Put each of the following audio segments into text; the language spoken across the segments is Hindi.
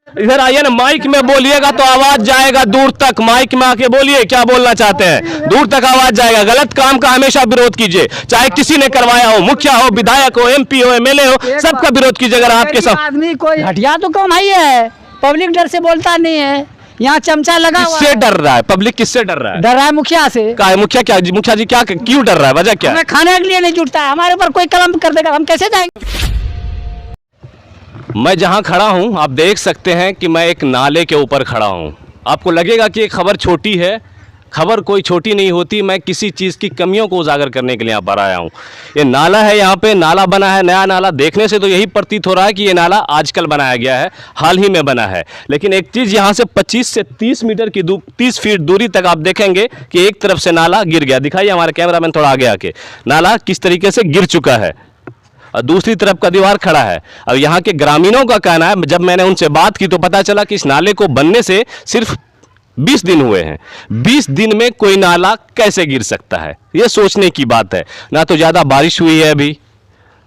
इधर आइए ना, माइक में बोलिएगा तो आवाज जाएगा दूर तक। माइक में आके बोलिए क्या बोलना चाहते हैं, दूर तक आवाज जाएगा। गलत काम का हमेशा विरोध कीजिए, चाहे किसी ने करवाया हो, मुखिया हो, विधायक हो, एमपी हो, एमएलए हो, सबका विरोध कीजिए। अगर आपके साथ आदमी कोई घटिया तो कम है, पब्लिक डर से बोलता नहीं है। यहाँ चमचा लगा हुआ किससे डर रहा है पब्लिक, किससे डर रहा है? डर रहा है मुखिया से। क्या है मुखिया, क्या मुखिया जी क्या क्यों डर रहा है, वजह क्या है? हमें खाने के लिए नहीं जुटता है, हमारे ऊपर कोई कलम कर देगा, हम कैसे जाएंगे? मैं जहां खड़ा हूं आप देख सकते हैं कि मैं एक नाले के ऊपर खड़ा हूं। आपको लगेगा कि ये खबर छोटी है, खबर कोई छोटी नहीं होती। मैं किसी चीज़ की कमियों को उजागर करने के लिए यहाँ पर आया हूँ। ये नाला है, यहाँ पे नाला बना है, नया नाला। देखने से तो यही प्रतीत हो रहा है कि ये नाला आजकल बनाया गया है, हाल ही में बना है। लेकिन एक चीज़, यहाँ से 25 से 30 मीटर की 30 फीट दूरी तक आप देखेंगे कि एक तरफ से नाला गिर गया। दिखाइए हमारे कैमरामैन थोड़ा आगे आके, नाला किस तरीके से गिर चुका है और दूसरी तरफ का दीवार खड़ा है। अब यहाँ के ग्रामीणों का कहना है, जब मैंने उनसे बात की तो पता चला कि इस नाले को बनने से सिर्फ 20 दिन हुए हैं। 20 दिन में कोई नाला कैसे गिर सकता है, ये सोचने की बात है। ना तो ज़्यादा बारिश हुई है, अभी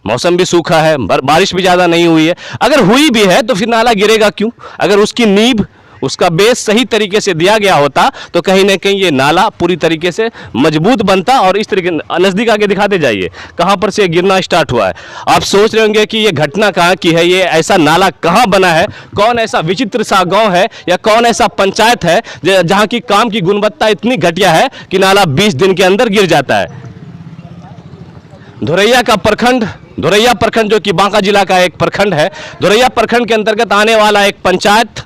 मौसम भी सूखा है, बारिश भी ज़्यादा नहीं हुई है। अगर हुई भी है तो फिर नाला गिरेगा क्यों? अगर उसकी नींव, उसका बेस सही तरीके से दिया गया होता तो कहीं ना कहीं ये नाला पूरी तरीके से मजबूत बनता। और इस तरीके, नज़दीक आगे दिखाते जाइए कहाँ पर से गिरना स्टार्ट हुआ है। आप सोच रहे होंगे कि ये घटना कहाँ की है, ये ऐसा नाला कहाँ बना है, कौन ऐसा विचित्र सा गांव है या कौन ऐसा पंचायत है जहाँ की काम की गुणवत्ता इतनी घटिया है कि नाला 20 दिन के अंदर गिर जाता है। धोरैया का प्रखंड, धोरैया प्रखंड जो कि बांका जिला का एक प्रखंड है, धोरैया प्रखंड के अंतर्गत आने वाला एक पंचायत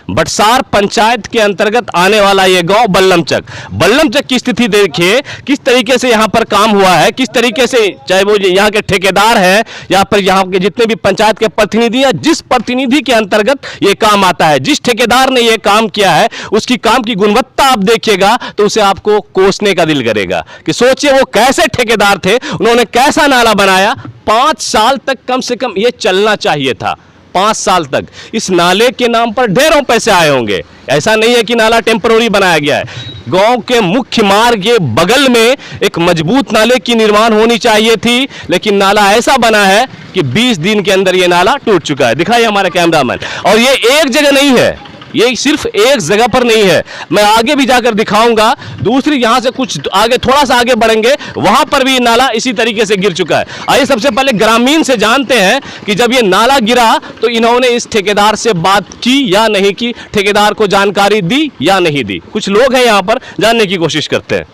बटसार पंचायत के अंतर्गत आने वाला ये गांव बल्लमचक की स्थिति देखिए किस तरीके से यहाँ पर काम हुआ है, किस तरीके से, चाहे वो यहाँ के ठेकेदार हैं या फिर यहाँ के जितने भी पंचायत के प्रतिनिधि हैं, जिस प्रतिनिधि के अंतर्गत ये काम आता है, जिस ठेकेदार ने ये काम किया है, उसकी काम की गुणवत्ता आप देखिएगा तो उसे आपको कोसने का दिल करेगा कि सोचिए वो कैसे ठेकेदार थे, उन्होंने कैसा नाला बनाया। 5 साल तक कम से कम ये चलना चाहिए था। 5 साल तक इस नाले के नाम पर ढेरों पैसे आए होंगे। ऐसा नहीं है कि नाला टेम्पररी बनाया गया है। गांव के मुख्य मार्ग के बगल में एक मजबूत नाले की निर्माण होनी चाहिए थी, लेकिन नाला ऐसा बना है कि 20 दिन के अंदर ये नाला टूट चुका है। दिखाइए हमारे कैमरामैन। और ये एक जगह नहीं है, ये सिर्फ एक जगह पर नहीं है, मैं आगे भी जाकर दिखाऊंगा। दूसरी यहाँ से कुछ आगे, थोड़ा सा आगे बढ़ेंगे, वहां पर भी नाला इसी तरीके से गिर चुका है। आइए सबसे पहले ग्रामीण से जानते हैं कि जब ये नाला गिरा तो इन्होंने इस ठेकेदार से बात की या नहीं की, ठेकेदार को जानकारी दी या नहीं दी। कुछ लोग हैं यहाँ पर, जानने की कोशिश करते हैं।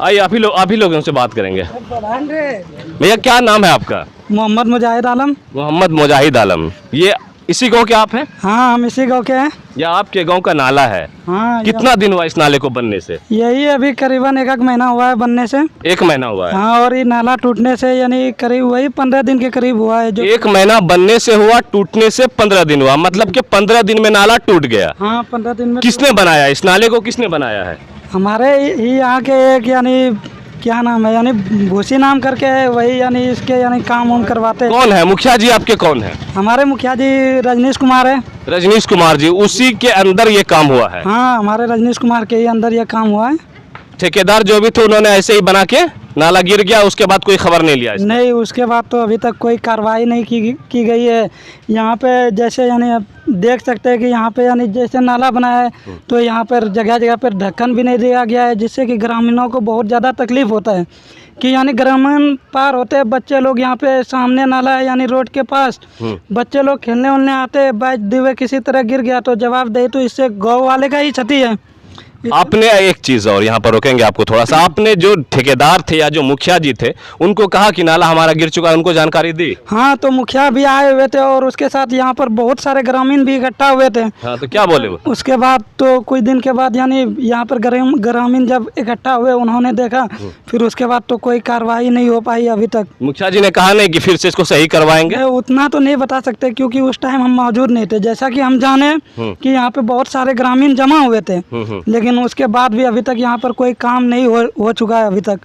आइए आप ही लोगों से बात करेंगे। भैया क्या नाम है आपका? मोहम्मद मुजाहिद आलम। मोहम्मद मुजाहिद आलम। ये इसी गांव के आप हैं? हाँ, हम इसी गांव के हैं। या आपके गांव का नाला है? हाँ। कितना दिन हुआ इस नाले को बनने से? यही अभी करीबन 1 महीना हुआ है बनने से। 1 महीना हुआ है? हाँ, और ये नाला टूटने से यानी करीब वही 15 दिन के करीब हुआ है। जो 1 महीना बनने से हुआ, टूटने से 15 दिन हुआ, मतलब कि 15 दिन में नाला टूट गया। हाँ, 15 दिन में। किसने बनाया इस नाले को, किसने बनाया है? हमारे ही यहाँ के एक यानी क्या नाम है, यानी भूसी नाम करके है, वही यानी इसके यानी काम वाम करवाते हैं। कौन है मुखिया जी आपके, कौन है? हमारे मुखिया जी रजनीश कुमार है। रजनीश कुमार जी, उसी के अंदर ये काम हुआ है? हाँ, हमारे रजनीश कुमार के ही अंदर ये काम हुआ है। ठेकेदार जो भी थे उन्होंने ऐसे ही बना के नाला गिर गया, उसके बाद कोई खबर नहीं लिया? नहीं, उसके बाद तो अभी तक कोई कार्रवाई नहीं की गई है। यहाँ पे जैसे यानी आप देख सकते हैं कि यहाँ पे यानी जैसे नाला बना है तो यहाँ पर जगह जगह पर ढक्कन भी नहीं दिया गया है, जिससे कि ग्रामीणों को बहुत ज़्यादा तकलीफ होता है कि यानी ग्रामीण पार होते हैं बच्चे लोग, यहाँ पे सामने नाला है यानी रोड के पास, बच्चे लोग खेलने उलने आते, बाइक दिवे किसी तरह गिर गया तो जवाबदेही तो इससे गाँव वाले का ही क्षति है। आपने एक चीज और यहाँ पर रोकेंगे आपको थोड़ा सा, आपने जो ठेकेदार थे या जो मुखिया जी थे उनको कहा कि नाला हमारा गिर चुका है, उनको जानकारी दी? हाँ, तो मुखिया भी आए हुए थे और उसके साथ यहाँ पर बहुत सारे ग्रामीण भी इकट्ठा हुए थे। हाँ, तो क्या बोले वो? उसके बाद तो कुछ दिन के बाद यानी यहाँ पर ग्रामीण जब इकट्ठा हुए, उन्होंने देखा, फिर उसके बाद तो कोई कार्रवाई नहीं हो पाई अभी तक। मुखिया जी ने कहा नहीं कि फिर से इसको सही करवाएंगे? उतना तो नहीं बता सकते क्योंकि उस टाइम हम मौजूद नहीं थे। जैसा कि हम जाने कि यहाँ पे बहुत सारे ग्रामीण जमा हुए थे, लेकिन उसके बाद भी अभी तक यहाँ पर कोई काम नहीं हो चुका है अभी तक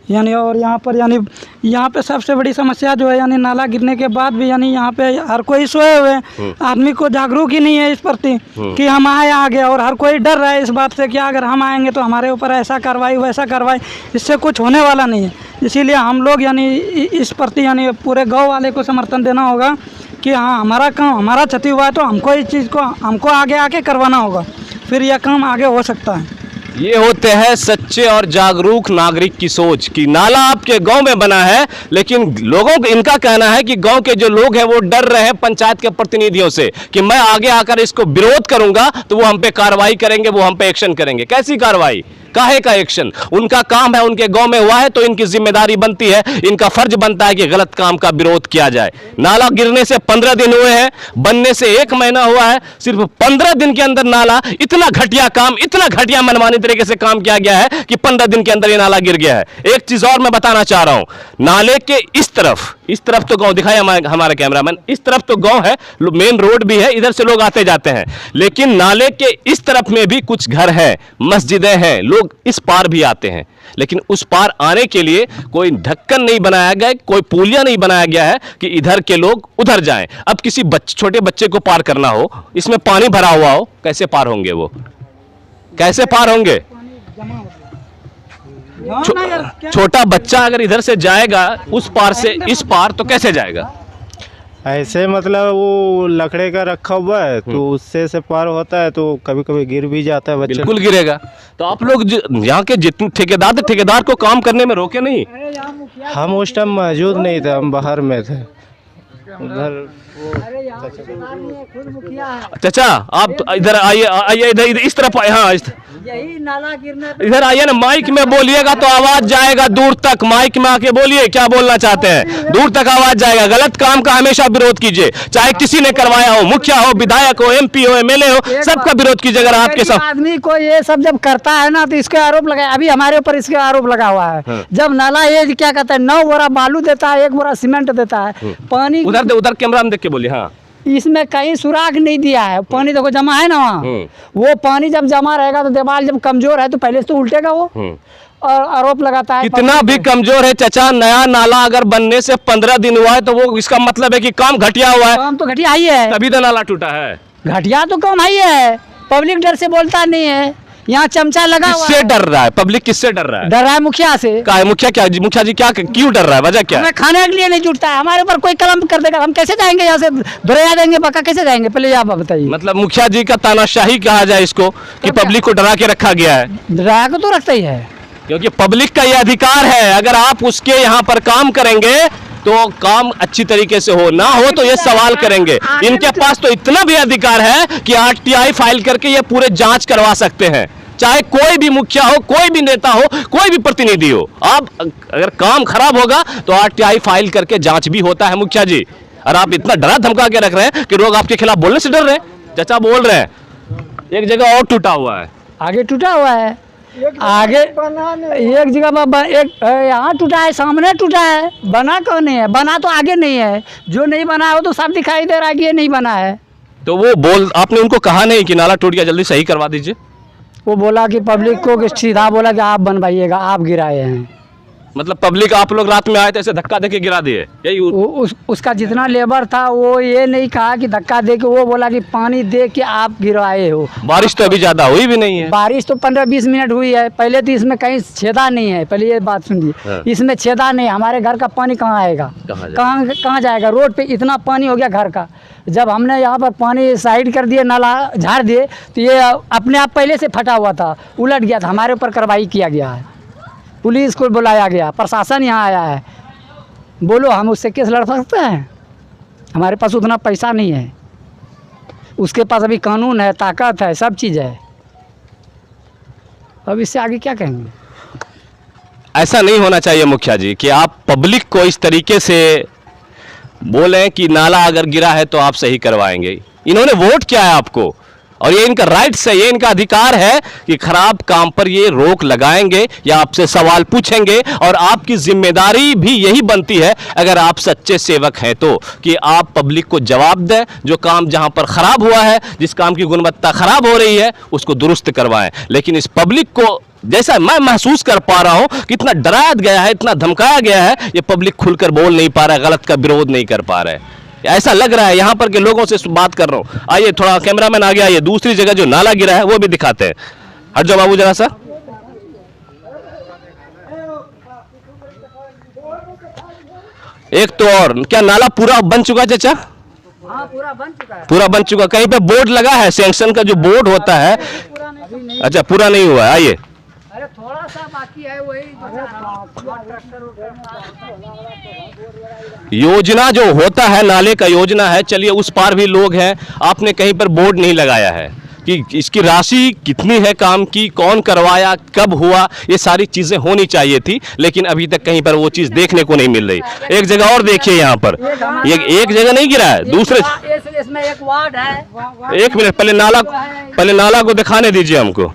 यानी। और यहाँ पे सबसे बड़ी समस्या जो है यानी नाला गिरने के बाद भी यानी यहाँ पे हर कोई सोए हुए, आदमी को जागरूक ही नहीं है इस प्रति कि हम आए आगे, और हर कोई डर रहा है इस बात से कि अगर हम आएंगे तो हमारे ऊपर ऐसा कार्रवाई वैसा कार्रवाई, इससे कुछ होने वाला नहीं है। इसीलिए हम लोग यानी इस प्रति यानी पूरे गाँव वाले को समर्थन देना होगा कि हाँ हमारा काम, हमारा क्षति हुआ है तो हमको इस चीज़ को हमको आगे आके करवाना होगा, फिर यह काम आगे हो सकता है। ये होते हैं सच्चे और जागरूक नागरिक की सोच कि नाला आपके गांव में बना है, लेकिन लोगों को इनका कहना है कि गांव के जो लोग हैं वो डर रहे हैं पंचायत के प्रतिनिधियों से कि मैं आगे आकर इसको विरोध करूंगा तो वो हम पे कार्रवाई करेंगे, वो हम पे एक्शन करेंगे। कैसी कार्रवाई, काहे का एक्शन? उनका काम है, उनके गांव में हुआ है तो इनकी जिम्मेदारी बनती है, इनका फर्ज बनता है कि गलत काम का विरोध किया जाए। नाला गिरने से 15 दिन हुए हैं, बनने से 1 महीना हुआ है, सिर्फ 15 दिन के अंदर नाला, इतना घटिया काम, इतना घटिया मनमानी तरीके से काम किया गया है कि 15 दिन के अंदर ये नाला गिर गया है। एक चीज और मैं बताना चाह रहा हूं, नाले के इस तरफ तो गांव दिखाया हमारे कैमरामैन, इस तरफ तो गांव है, मेन रोड भी है, इधर से लोग आते जाते हैं, लेकिन नाले के इस तरफ में भी कुछ घर हैं, मस्जिदें हैं, लोग इस पार भी आते हैं, लेकिन उस पार आने के लिए कोई ढक्कन नहीं बनाया गया, कोई पुलिया नहीं बनाया गया है कि इधर के लोग उधर जाएं। अब किसी छोटे बच्चे को पार करना हो, इसमें पानी भरा हुआ हो, कैसे पार होंगे वो, कैसे पार होंगे? छोटा बच्चा अगर इधर से जाएगा उस पार से इस पार तो कैसे जाएगा? ऐसे मतलब वो लकड़े का रखा हुआ है तो उससे से पार होता है, तो कभी कभी गिर भी जाता है बच्चा। बिल्कुल गिरेगा। तो आप लोग यहाँ के जितने ठेकेदार थे, ठेकेदार को काम करने में रोके नहीं? हम उस टाइम मौजूद नहीं थे, हम बाहर में थे उधर। चाचा आप इधर आइए, आइए इधर इस तरफ आइए, हाँ यही नाला गिरने इधर आइए ना, माइक में बोलिएगा तो आवाज जाएगा दूर तक, माइक में आके बोलिए क्या बोलना चाहते हैं, दूर तक आवाज जाएगा। गलत काम का हमेशा विरोध कीजिए, चाहे किसी ने करवाया हो, मुखिया हो, विधायक हो, MP हो, MLA हो, सबका विरोध कीजिए। अगर आपके साथ आदमी को ये सब जब करता है ना तो इसके आरोप लगाए, अभी हमारे ऊपर इसके आरोप लगा हुआ है। जब नाला ये क्या कहता है 9 बोरा बालू देता है, 1 बोरा सीमेंट देता है, पानी उधर कैमरा में देख के बोलिए। हाँ, इसमें कहीं सुराग नहीं दिया है, पानी देखो जमा है ना वहाँ, वो पानी जब जमा रहेगा तो दीवार जब कमजोर है तो पहले से तो उल्टेगा वो, और आरोप लगाता है। कितना भी कमजोर है चाचा, नया नाला अगर बनने से 15 दिन हुआ है तो वो इसका मतलब है कि काम घटिया हुआ है। काम तो घटिया ही है, तभी तो नाला टूटा है। घटिया तो काम ही है, पब्लिक डर से बोलता नहीं है, यहाँ चमचा लगा हुआ किससे डर रहा है पब्लिक? किससे डर रहा है? डर रहा है मुखिया से। क्या है मुखिया? क्या मुखिया जी क्या क्यों डर रहा है? वजह क्या है? हमें खाने के लिए नहीं जुटता है, हमारे ऊपर कोई कलम कर देगा, हम कैसे जाएंगे यहाँ से? धोया देंगे बका, कैसे जाएंगे? पहले आप बताइए। मतलब मुखिया जी का तानाशाही कहा जाए इसको कि पब्लिक को डरा के रखा गया है? डरा के तो रखता ही है, क्योंकि पब्लिक का ये अधिकार है, अगर आप उसके यहाँ पर काम करेंगे तो काम अच्छी तरीके से हो, ना हो तो ये सवाल करेंगे। इनके पास तो इतना भी अधिकार है कि RTI फाइल करके ये पूरे जांच करवा सकते हैं, चाहे कोई भी मुखिया हो, कोई भी नेता हो, कोई भी प्रतिनिधि हो। आप अगर काम खराब होगा तो RTI फाइल करके जांच भी होता है मुखिया जी, और आप इतना डरा धमका के रख रहे हैं कि लोग आपके खिलाफ बोलने से डर रहे हैं। चाचा बोल रहे हैं एक जगह और टूटा हुआ है, आगे टूटा हुआ है, आगे एक जगह एक यहाँ टूटा है, सामने टूटा है, बना क्यों नहीं है? बना तो आगे नहीं है, जो नहीं बना है वो तो सब दिखाई दे रहा है कि ये नहीं बना है। तो वो आपने उनको कहा नहीं कि नाला टूट गया जल्दी सही करवा दीजिए? वो बोला कि पब्लिक को सीधा बोला कि आप बनवाइएगा, आप गिराए हैं। मतलब पब्लिक आप लोग रात में आए तो ऐसे धक्का दे के गिरा दिए? यही उसका जितना लेबर था वो ये नहीं कहा कि धक्का दे के, वो बोला कि पानी दे के आप गिरवाए हो। बारिश तो अभी ज्यादा हुई भी नहीं है। बारिश तो 15-20 मिनट हुई है, पहले तो इसमें कहीं छेदा नहीं है, पहले ये बात सुनिए। हाँ। इसमें छेदा नहीं, हमारे घर का पानी कहाँ आएगा? कहाँ जाएगा? रोड पे इतना पानी हो गया घर का। जब हमने यहाँ पर पानी साइड कर दिए, नाला झाड़ दिए, तो ये अपने आप पहले से फटा हुआ था, उलट गया था, हमारे ऊपर कार्रवाई किया गया है, पुलिस को बुलाया गया, प्रशासन यहाँ आया है। बोलो हम उससे केस लड़ सकते हैं? हमारे पास उतना पैसा नहीं है, उसके पास अभी कानून है, ताकत है, सब चीज़ है। अब इससे आगे क्या कहेंगे? ऐसा नहीं होना चाहिए मुखिया जी कि आप पब्लिक को इस तरीके से बोलें कि नाला अगर गिरा है तो आप सही करवाएंगे। इन्होंने वोट किया है आपको, और ये इनका राइट्स है, ये इनका अधिकार है कि खराब काम पर ये रोक लगाएंगे या आपसे सवाल पूछेंगे। और आपकी जिम्मेदारी भी यही बनती है, अगर आप सच्चे सेवक हैं तो, कि आप पब्लिक को जवाब दें, जो काम जहां पर खराब हुआ है, जिस काम की गुणवत्ता खराब हो रही है, उसको दुरुस्त करवाएं। लेकिन इस पब्लिक को, जैसा मैं महसूस कर पा रहा हूं, कितना डराया गया है, इतना धमकाया गया है, ये पब्लिक खुलकर बोल नहीं पा रहा है, गलत का विरोध नहीं कर पा रहा है। ऐसा लग रहा है, यहां पर के लोगों से बात कर रहा हूं। आइए थोड़ा कैमरामैन आगे आइए, दूसरी जगह जो नाला गिरा है वो भी दिखाते हैं। हट जाओ बाबू जरा सा। एक तो और क्या नाला पूरा बन चुका है चाचा? हाँ पूरा बन चुका है। पूरा बन चुका, कहीं पे बोर्ड लगा है? सैंक्शन का जो बोर्ड होता है, अभी नहीं, अच्छा पूरा नहीं हुआ है। आइए, अरे थोड़ा सा बाकी है, वही योजना जो होता है नाले का योजना है, चलिए उस पार भी लोग हैं, आपने कहीं पर बोर्ड नहीं लगाया है कि इसकी राशि कितनी है, काम की, कौन करवाया, कब हुआ, ये सारी चीजें होनी चाहिए थी, लेकिन अभी तक कहीं पर वो चीज देखने को नहीं मिल रही। एक जगह और देखिए, यहाँ पर ये एक जगह नहीं गिरा है, दूसरे इसमें एक वार्ड है। एक मिनट, पहले नाला को दिखाने दीजिए हमको,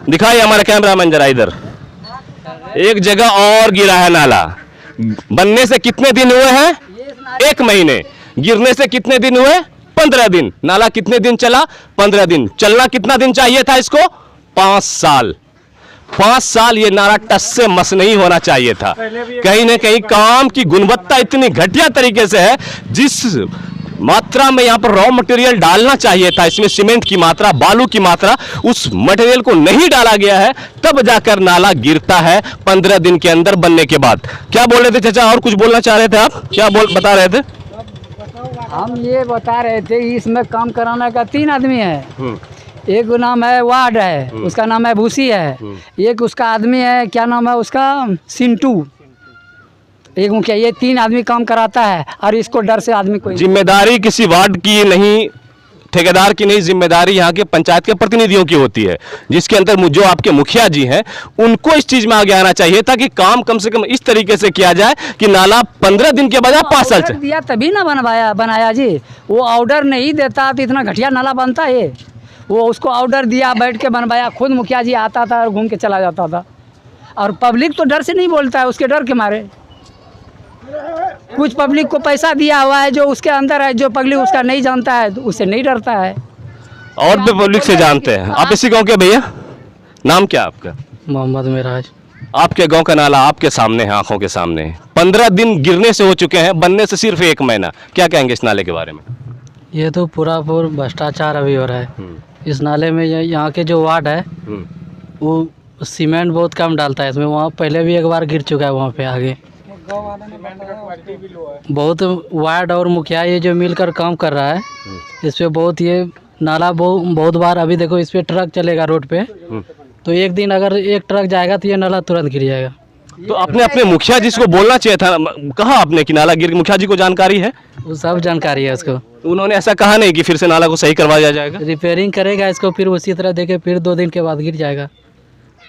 दिखाइए हमारा कैमरामैन जरा इधर। एक जगह और गिरा है नाला, बनने से कितने दिन हुए हैं? 1 महीने। गिरने से कितने दिन हुए? 15 दिन। नाला कितने दिन चला? 15 दिन। चलना कितना दिन चाहिए था इसको? 5 साल। 5 साल ये नाला टस से मस नहीं होना चाहिए था। कहीं ना कहीं काम की गुणवत्ता इतनी घटिया तरीके से है, जिस मात्रा में यहाँ पर रॉ मटेरियल डालना चाहिए था, इसमें सीमेंट की मात्रा, बालू की मात्रा, उस मटेरियल को नहीं डाला गया है, तब जाकर नाला गिरता है 15 दिन के अंदर बनने के बाद। क्या बोल रहे थे चाचा, और कुछ बोलना चाह रहे थे आप? क्या बता रहे थे? हम ये बता रहे थे, इसमें काम कराने का 3 आदमी है। एक नाम है वार्ड है, उसका नाम है भूसी है, एक उसका आदमी है, क्या नाम है उसका, सिंटू, एक मुखिया। ये 3 आदमी काम कराता है, और इसको डर से आदमी कोई जिम्मेदारी किसी वार्ड की नहीं, ठेकेदार की नहीं, जिम्मेदारी यहाँ के पंचायत के प्रतिनिधियों की होती है, जिसके अंदर जो आपके मुखिया जी हैं, उनको इस चीज में आगे आना चाहिए था कि काम कम से कम इस तरीके से किया जाए कि नाला 15 दिन के बजाय 5 साल से दिया तभी ना बनाया जी। वो ऑर्डर नहीं देता तो इतना घटिया नाला बनता है। वो उसको ऑर्डर दिया, बैठ के बनवाया, खुद मुखिया जी आता था और घूम के चला जाता था। और पब्लिक तो डर से नहीं बोलता है, उसके डर के मारे। कुछ पब्लिक को पैसा दिया हुआ है जो उसके अंदर है, जो पब्लिक उसका नहीं जानता है तो उससे नहीं डरता है। और भी पब्लिक से जानते हैं। आप इसी गांव के भैया, नाम क्या आपका? मोहम्मद मिराज। आपके गांव का नाला आपके सामने है, आंखों के सामने है। 15 दिन गिरने से हो चुके हैं, बनने से सिर्फ 1 महीना। क्या कहेंगे इस नाले के बारे में? ये तो पूरा भ्रष्टाचार अभी हो रहा है इस नाले में। यहाँ के जो वार्ड है वो सीमेंट बहुत कम डालता है इसमें। वहाँ पहले भी एक बार गिर चुका है, वहाँ पे आगे बहुत वार्ड और मुखिया ये जो मिलकर काम कर रहा है इस पे बहुत ये नाला बहुत बार। अभी देखो इस पे ट्रक चलेगा रोड पे, तो एक दिन अगर एक ट्रक जाएगा तो ये नाला तुरंत गिर जाएगा। तो आपने अपने मुखिया जी को बोलना चाहिए था, कहा आपने कि नाला गिर, मुखिया जी को जानकारी है? वो सब जानकारी है उसको। उन्होंने ऐसा कहा नहीं कि फिर से नाला को सही करवाया जाएगा? रिपेयरिंग करेगा इसको, फिर उसी तरह देखे, फिर 2 दिन के बाद गिर जाएगा।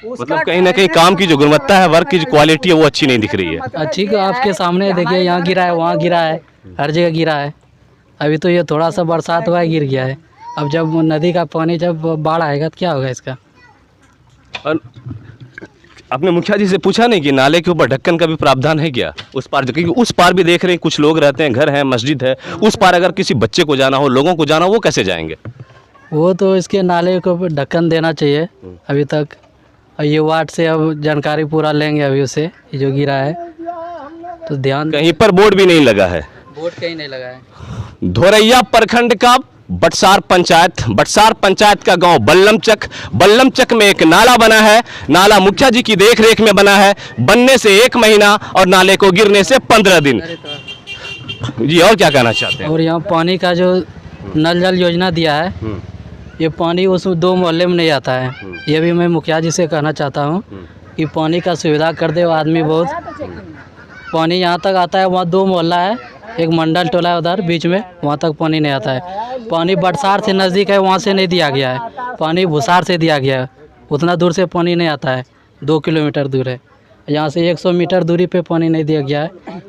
मतलब कहीं ना कहीं काम की जो गुणवत्ता है, वर्क की जो क्वालिटी है, वो अच्छी नहीं दिख रही है। अच्छी को आपके सामने देखिए, यहाँ गिरा है, वहाँ गिरा है, हर जगह गिरा है। अभी तो ये थोड़ा सा बरसात हुआ है, गिर गया है। अब जब नदी का पानी जब बाढ़ आएगा तो क्या होगा इसका? और आपने मुखिया जी से पूछा नहीं कि नाले के ऊपर ढक्कन का भी प्रावधान है क्या उस पार? क्योंकि उस पार भी देख रहे हैं कुछ लोग रहते हैं, घर है, मस्जिद है, उस पार अगर किसी बच्चे को जाना हो, लोगों को जाना हो, वो कैसे जाएंगे? वो तो इसके नाले को ढक्कन देना चाहिए अभी तक। ये वार्ड से अब जानकारी पूरा लेंगे अभी उसे, ये जो गिरा है तो ध्यान। कहीं पर बोर्ड भी नहीं लगा है, बोर्ड कहीं नहीं लगा है। धोरैया प्रखंड का बटसार पंचायत का गांव बल्लमचक में एक नाला बना है। नाला मुखिया जी की देखरेख में बना है, बनने से 1 महीना और नाले को गिरने से 15 दिन। जी और क्या कहना चाहते हैं? और यहाँ पानी का जो नल जल योजना दिया है, ये पानी उस 2 मोहल्ले में नहीं आता है। ये भी मैं मुखिया जी से कहना चाहता हूँ कि पानी का सुविधा कर दे। आदमी बहुत पानी यहाँ तक आता है, वहाँ 2 मोहल्ला है, एक मंडल टोला है उधर बीच में, वहाँ तक पानी नहीं आता है। पानी बटसार से नज़दीक है, वहाँ से नहीं दिया गया है, पानी भुसार से दिया गया है। उतना दूर से पानी नहीं आता है, 2 किलोमीटर दूर है। यहाँ से 100 मीटर दूरी पे पानी नहीं दिया गया है।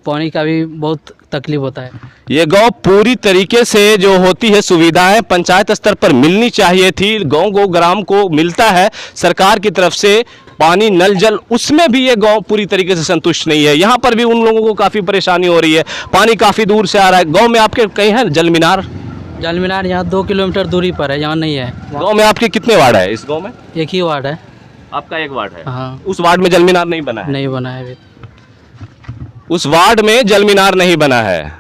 पानी का भी बहुत तकलीफ होता है। ये गांव पूरी तरीके से जो होती है सुविधाएं पंचायत स्तर पर मिलनी चाहिए थी, गांव ग्राम को मिलता है सरकार की तरफ से पानी नल जल, उसमें भी ये गांव पूरी तरीके से संतुष्ट नहीं है। यहाँ पर भी उन लोगों को काफ़ी परेशानी हो रही है, पानी काफ़ी दूर से आ रहा है। गांव में आपके कहीं है जल मीनार यहाँ 2 किलोमीटर दूरी पर है, यहाँ नहीं है। गांव में आपके कितने वार्ड है? इस गांव में एक ही वार्ड है। आपका एक वार्ड है? हाँ। उस वार्ड में जल मीनार नहीं बना है? नहीं बना है अभी। उस वार्ड में जल मीनार नहीं बना है।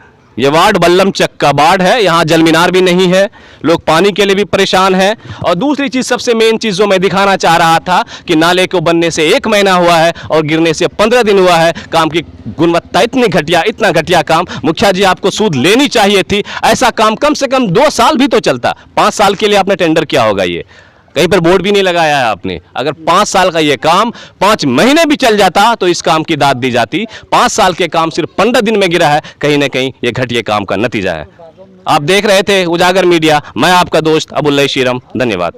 ये वार्ड बल्लमचक का वार्ड है। यहाँ जल मीनार भी नहीं है, लोग पानी के लिए भी परेशान हैं। और दूसरी चीज, सबसे मेन चीज जो मैं दिखाना चाह रहा था कि नाले को बनने से 1 महीना हुआ है और गिरने से 15 दिन हुआ है। काम की गुणवत्ता इतनी घटिया, इतना घटिया काम। मुखिया जी आपको सूद लेनी चाहिए थी। ऐसा काम कम से कम 2 साल भी तो चलता। 5 साल के लिए आपने टेंडर किया होगा, ये कहीं पर बोर्ड भी नहीं लगाया है आपने। अगर 5 साल का ये काम 5 महीने भी चल जाता तो इस काम की दाद दी जाती। 5 साल के काम सिर्फ 15 दिन में गिरा है। कहीं ना कहीं ये घटिया काम का नतीजा है। आप देख रहे थे उजागर मीडिया, मैं आपका दोस्त अबुल्लई शीरम। धन्यवाद।